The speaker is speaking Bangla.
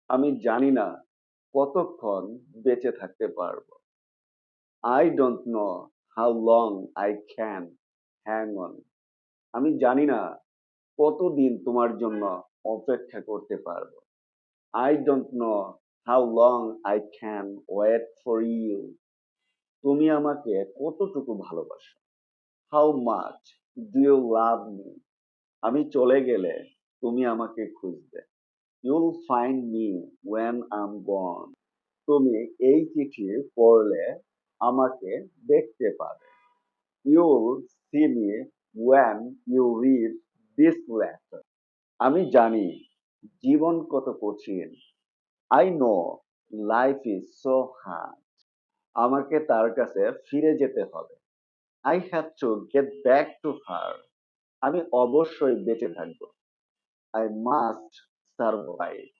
আমি জানি না কতক্ষণ বেঁচে থাকতে পারবো। I don't know how long I can hang on. আমি জানি না কতদিন তোমার জন্য অপেক্ষা করতে পারবো। I don't know how long I can wait for you. তুমি আমাকে কতটুকু ভালোবাসো? How much do you love me? আমি চলে গেলে তুমি আমাকে খুঁজবে। You'll find me when I'm gone. তুমি এই চিঠি পড়লে আমাকে দেখতে পাবে। You'll see me when you read this letter. আমি জানি জীবন কত কঠিন। I know life is so hard. আমাকে তার কাছে ফিরে যেতে হবে। I have to get back to her. আমি অবশ্যই বেঁচে থাকবো। I must survive.